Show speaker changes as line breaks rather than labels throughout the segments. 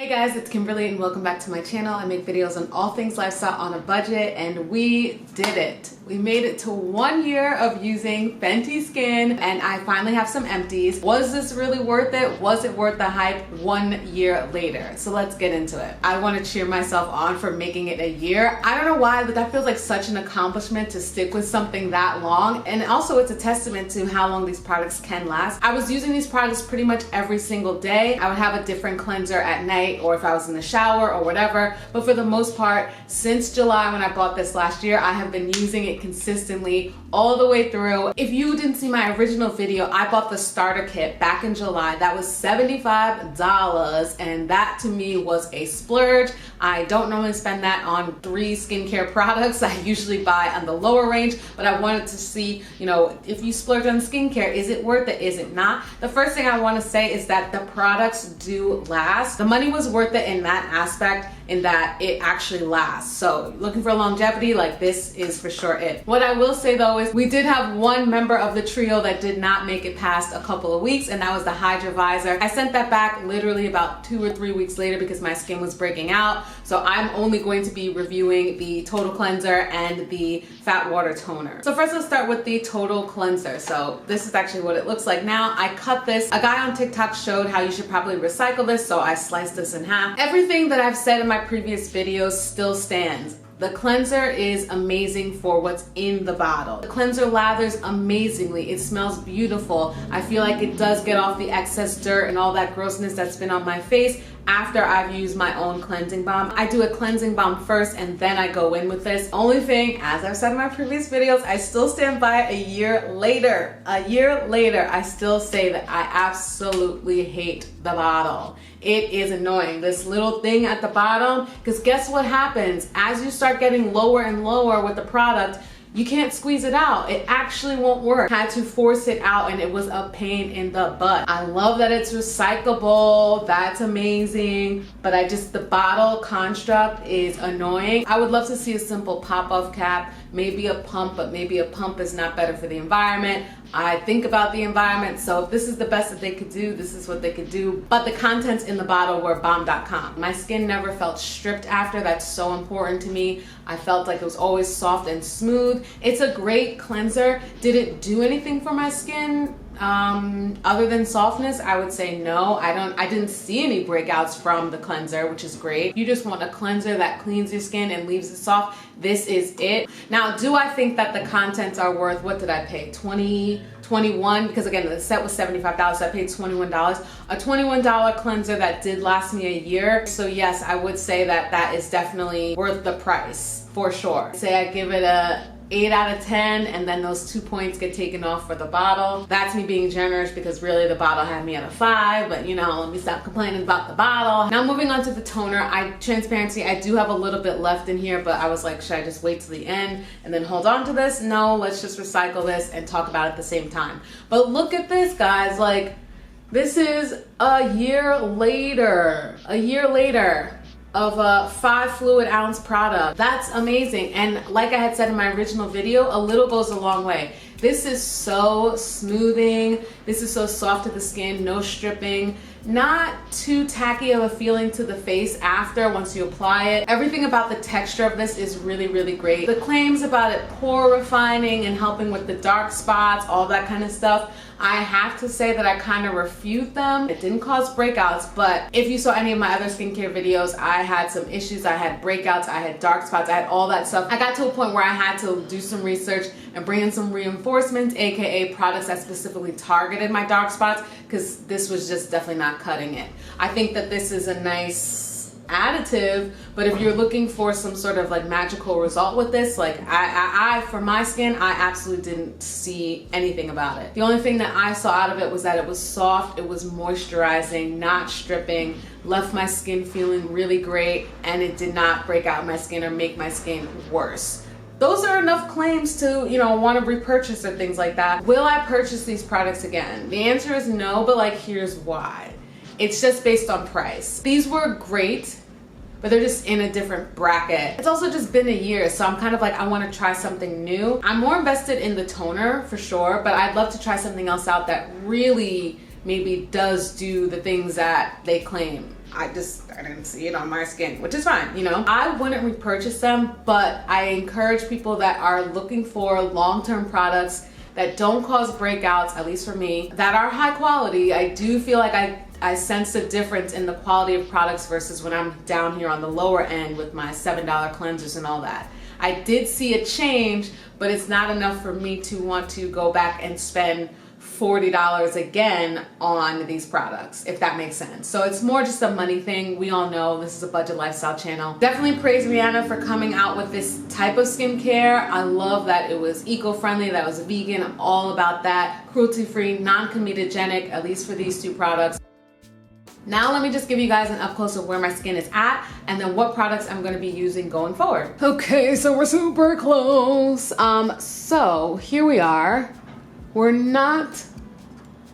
Hey guys, it's Kimberlee and welcome back to my channel. I make videos on all things lifestyle on a budget, and we did it. We made it to 1 year of using Fenty Skin, and I finally have some empties. Was this really worth it? Was it worth the hype 1 year later? So let's get into it. I want to cheer myself on for making it a year. I don't know why, but that feels like such an accomplishment to stick with something that long. And also it's a testament to how long these products can last. I was using these products pretty much every single day. I would have a different cleanser at night or if I was in the shower or whatever. But for the most part, since July when I bought this last year, I have been using it consistently all the way through. If you didn't see my original video, I bought the starter kit back in July. That was $75, and that to me was a splurge. I don't normally spend that on 3 skincare products. I usually buy on the lower range, but I wanted to see, if you splurge on skincare, is it worth it? Is it not? The first thing I want to say is that the products do last. The money was worth it in that aspect, in that it actually lasts. So looking for longevity, like this is for sure it. What I will say though is we did have one member of the trio that did not make it past a couple of weeks, and that was the Hydra Visor. I sent that back literally about 2 or 3 weeks later because my skin was breaking out. So I'm only going to be reviewing the Total Cleanser and the Fat Water Toner. So first let's start with the Total Cleanser. So this is actually what it looks like now. I cut this. A guy on TikTok showed how you should probably recycle this, so I sliced this in half. Everything that I've said in my previous videos still stands. The cleanser is amazing for what's in the bottle. The cleanser lathers amazingly. It smells beautiful. I feel like it does get off the excess dirt and all that grossness that's been on my face after I've used my own cleansing balm. I do a cleansing balm first and then I go in with this. Only thing, as I've said in my previous videos, I still stand by a year later. A year later, I still say that I absolutely hate the bottle. It is annoying, this little thing at the bottom, because guess what happens? As you start getting lower and lower with the product, you can't squeeze it out. It actually won't work. I had to force it out and it was a pain in the butt. I love that it's recyclable. That's amazing. But the bottle construct is annoying. I would love to see a simple pop-off cap, maybe a pump, but maybe a pump is not better for the environment. I think about the environment, so if this is the best that they could do, this is what they could do. But the contents in the bottle were bomb.com. My skin never felt stripped after. That's so important to me. I felt like it was always soft and smooth. It's a great cleanser. Did it do anything for my skin? Other than softness, I would say no. I didn't see any breakouts from the cleanser, which is great. You just want a cleanser that cleans your skin and leaves it soft. This is it. Now, do I think that the contents are worth, what did I pay? $21, because again, the set was $75, so I paid $21. A $21 cleanser that did last me a year. So yes, I would say that that is definitely worth the price, for sure. Say I give it a 8 out of 10, and then those 2 points get taken off for the bottle. That's me being generous because really the bottle had me at a 5, but let me stop complaining about the bottle. Now moving on to the toner. Transparency, I do have a little bit left in here, but I was like, should I just wait till the end and then hold on to this? No, let's just recycle this and talk about it at the same time. But look at this, guys. Like, this is a year later. A year later of a 5 fluid ounce product. That's amazing. And like I had said in my original video, a little goes a long way. This is so smoothing. This is so soft to the skin, no stripping. Not too tacky of a feeling to the face after once you apply it. Everything about the texture of this is really, really great. The claims about it pore refining and helping with the dark spots, all that kind of stuff, I have to say that I kind of refute them. It didn't cause breakouts, but if you saw any of my other skincare videos, I had some issues. I had breakouts, I had dark spots, I had all that stuff. I got to a point where I had to do some research and bring in some reinforcements, aka products that specifically targeted my dark spots, because this was just definitely not cutting it. I think that this is a nice additive, but if you're looking for some sort of like magical result with this, like for my skin, I absolutely didn't see anything about it. The only thing that I saw out of it was that it was soft, it was moisturizing, not stripping, left my skin feeling really great, and it did not break out my skin or make my skin worse. Those are enough claims to, want to repurchase or things like that. Will I purchase these products again? The answer is no, but like, here's why. It's just based on price. These were great, but they're just in a different bracket. It's also just been a year, so I'm kind of like, I want to try something new. I'm more invested in the toner for sure, but I'd love to try something else out that really maybe does do the things that they claim. I didn't see it on my skin, which is fine, you know. I wouldn't repurchase them, but I encourage people that are looking for long-term products that don't cause breakouts, at least for me, that are high quality. I do feel like I sense a difference in the quality of products versus when I'm down here on the lower end with my $7 cleansers and all that. I did see a change, but it's not enough for me to want to go back and spend $40 again on these products, if that makes sense. So it's more just a money thing. We all know this is a budget lifestyle channel. Definitely praise Rihanna for coming out with this type of skincare. I love that it was eco-friendly, that it was vegan. I'm all about that. Cruelty-free, non-comedogenic, at least for these two products. Now let me just give you guys an up close of where my skin is at and then what products I'm gonna be using going forward. Okay, so we're super close. So here we are. We're not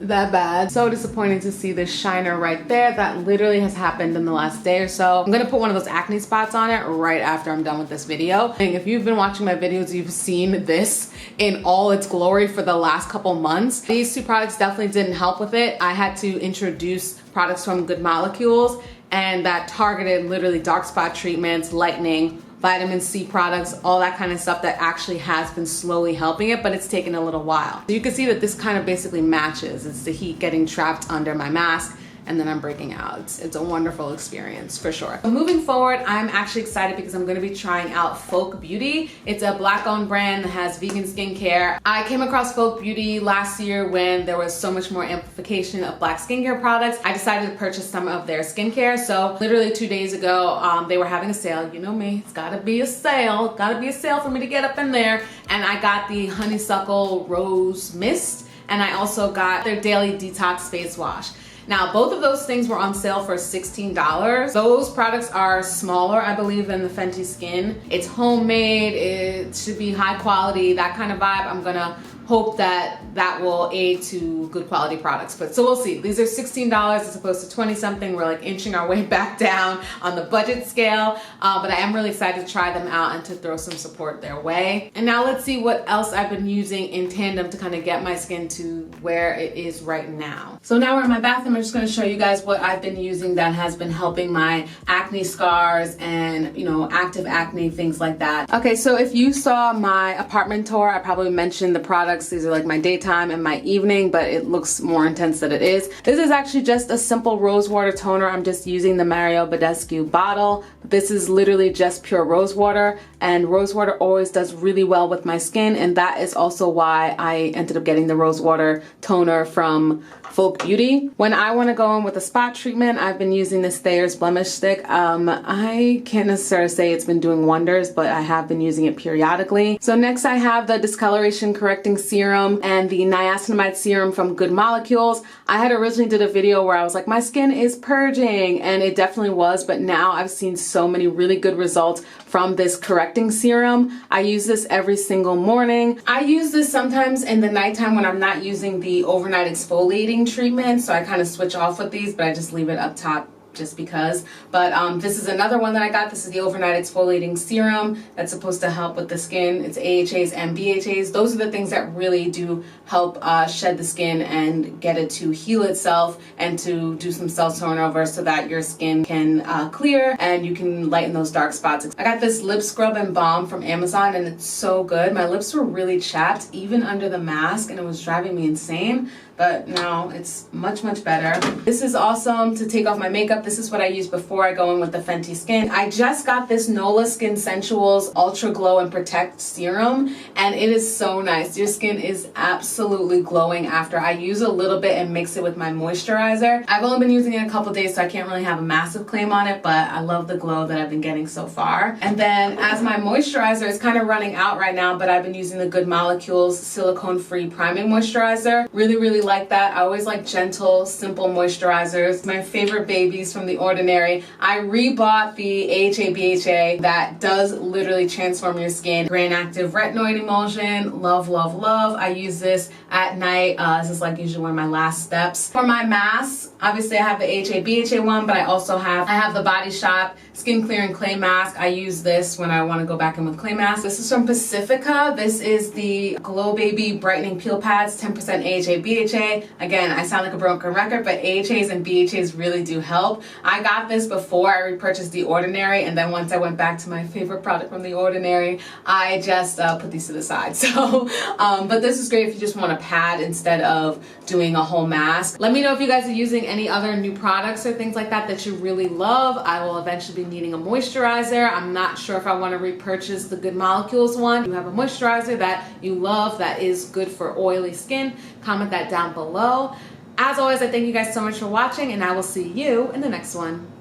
that bad. So disappointing to see this shiner right there. That literally has happened in the last day or so. I'm gonna put one of those acne spots on it right after I'm done with this video. And if you've been watching my videos, you've seen this in all its glory for the last couple months. These two products definitely didn't help with it. I had to introduce products from Good Molecules and that targeted literally dark spot treatments, lightening, vitamin C products, all that kind of stuff that actually has been slowly helping it, but it's taken a little while. So you can see that this kind of basically matches. It's the heat getting trapped under my mask and then I'm breaking out. It's a wonderful experience for sure. So moving forward, I'm actually excited because I'm gonna be trying out Pholk Beauty. It's a Black-owned brand that has vegan skincare. I came across Pholk Beauty last year when there was so much more amplification of Black skincare products. I decided to purchase some of their skincare. So literally 2 days ago, they were having a sale. You know me, it's gotta be a sale. Gotta be a sale for me to get up in there. And I got the Honeysuckle Rose Mist, and I also got their Daily Detox Face Wash. Now, both of those things were on sale for $16. Those products are smaller, I believe, than the Fenty Skin. It's homemade, it should be high quality, that kind of vibe. I'm gonna hope that that will aid to good quality products. But so we'll see. These are $16 as opposed to 20 something. We're like inching our way back down on the budget scale. But I am really excited to try them out and to throw some support their way. And now let's see what else I've been using in tandem to kind of get my skin to where it is right now. So now we're in my bathroom. I'm just gonna show you guys what I've been using that has been helping my acne scars and, you know, active acne, things like that. Okay, so if you saw my apartment tour, I probably mentioned the products. These are like my daytime and my evening, but it looks more intense than it is. This is actually just a simple rose water toner. I'm just using the Mario Badescu bottle. This is literally just pure rose water, and rose water always does really well with my skin, and that is also why I ended up getting the rose water toner from Pholk Beauty. When I want to go in with a spot treatment, I've been using this Thayer's Blemish Stick. I can't necessarily say it's been doing wonders, but I have been using it periodically. So next I have the discoloration correcting serum and the niacinamide serum from Good Molecules. I had originally did a video where I was like, my skin is purging, and it definitely was, but now I've seen so many really good results from this correcting serum. I use this every single morning. I use this sometimes in the nighttime when I'm not using the overnight exfoliating treatment, so I kind of switch off with these, but I just leave it up top just because. But this is another one that I got. This is the overnight exfoliating serum that's supposed to help with the skin. It's AHAs and BHAs. Those are the things that really do help shed the skin and get it to heal itself and to do some cell turnover so that your skin can clear and you can lighten those dark spots. I got this lip scrub and balm from Amazon, and it's so good. My lips were really chapped even under the mask, and it was driving me insane, but now it's much, much better. This is awesome to take off my makeup. This is what I use before I go in with the Fenty Skin. I just got this Nola Skin Sensuals Ultra Glow and Protect Serum, and it is so nice. Your skin is absolutely glowing after. I use a little bit and mix it with my moisturizer. I've only been using it a couple days, so I can't really have a massive claim on it, but I love the glow that I've been getting so far. And then as my moisturizer is kind of running out right now, but I've been using the Good Molecules silicone-free priming moisturizer. Really, really like that. I always like gentle, simple moisturizers. My favorite babies from The Ordinary. I rebought the AHA BHA that does literally transform your skin. Grain Active Retinoid Emulsion. Love, love, love. I use this at night. This is like usually one of my last steps. For my masks, obviously I have the AHA BHA one, but I also have the Body Shop Skin Clearing Clay Mask. I use this when I want to go back in with clay masks. This is from Pacifica. This is the Glow Baby Brightening Peel Pads, 10% AHA BHA. AHA. Again, I sound like a broken record, but AHAs and BHAs really do help. I got this before I repurchased The Ordinary, and then once I went back to my favorite product from The Ordinary, I just put these to the side. So, but this is great if you just want a pad instead of doing a whole mask. Let me know if you guys are using any other new products or things like that you really love. I will eventually be needing a moisturizer. I'm not sure if I want to repurchase the Good Molecules one. You have a moisturizer that you love that is good for oily skin, comment that down below. As always, I thank you guys so much for watching, and I will see you in the next one.